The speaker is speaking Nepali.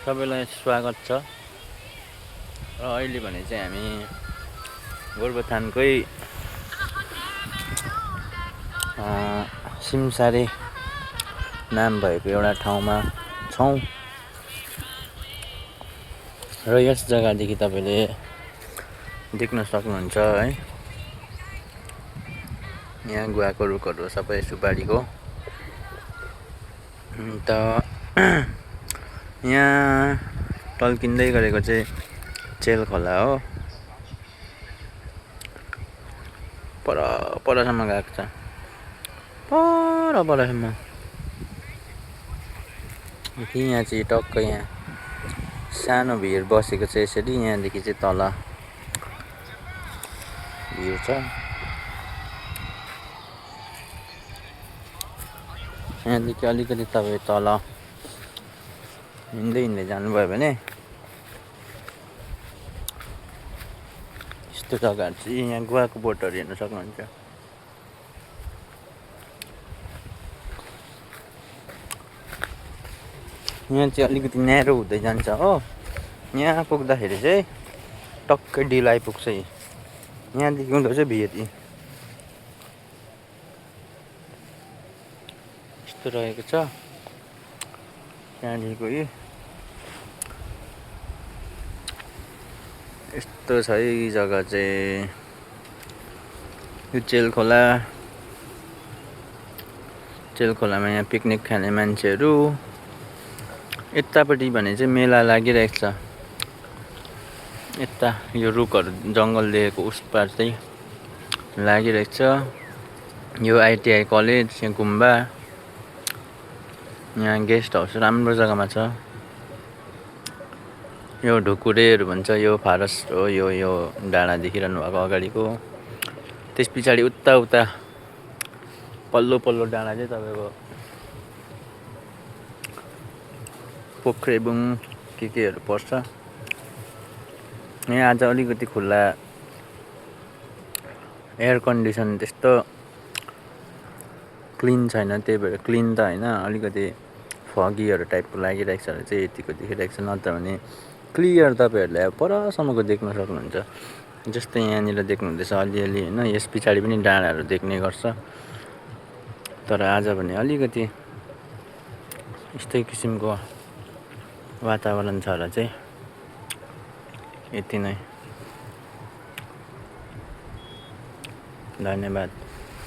सबैलाई स्वागत छ। र अहिले भने चाहिँ हामी गोरुबथानकै सिमसारे नाम भएको एउटा ठाउँमा छौँ र यस जग्गादेखि तपाईँले देख्न सक्नुहुन्छ है, यहाँ गुवाको रुखहरू सबै सुपारीको। अन्त यहाँ टल्किँदै गरेको चाहिँ चेल खोला हो। परसम्म गएको छ, परसम्म। यहाँ चाहिँ टक्क यहाँ सानो भिर बसेको छ यसरी। यहाँदेखि चाहिँ तल भिर छ। यहाँदेखि अलिकति तपाईँ तल हिँड्दै जानुभयो भने यस्तो जग्गाहरू चाहिँ यहाँ गुवाको बोटहरू हेर्न सक्नुहुन्छ। यहाँ चाहिँ अलिकति न्यारो हुँदै जान्छ हो। यहाँ पुग्दाखेरि चाहिँ टक्कै डिल आइपुग्छ। यहाँदेखि उँधो चाहिँ भिर यस्तो रहेको छ। त्यहाँदेखिको यस्तो छ यी जग्गा चाहिँ। यो चेल खोलामा यहाँ पिकनिक खाने मान्छेहरू। यतापट्टि भने चाहिँ मेला लागिरहेको छ। यता यो रुखहरू जङ्गल देखेको उस पार चाहिँ लागिरहेको छ। यो आइटिआई कलेज, यहाँ गुम्बा, यहाँ गेस्ट हाउस राम्रो जग्गामा छ। यो ढुकुरेहरू भन्छ, यो फारस्ट हो। यो डाँडा देखिरहनु भएको अगाडिको। त्यस पछाडि उता पल्लो डाँडा चाहिँ तपाईँको पोख्रेबुङ केहरू पर्छ। यहाँ आज अलिकति खुल्ला, एयर कन्डिसन त्यस्तो क्लिन छैन, त्यही भएर क्लिन त होइन, अलिकति फगीहरू टाइपको लागिरहेको छ चाहिँ यतिको देखिरहेको छ। नत्र भने क्लियर तपाईँहरूले अब परसम्मको देख्न सक्नुहुन्छ। जस्तै यहाँनिर देख्नुहुँदैछ अलिअलि होइन। यस पछाडि पनि डाँडाहरू देख्ने गर्छ। तर आज भने अलिकति यस्तै किसिमको वातावरण छ र चाहिँ यति नै। धन्यवाद।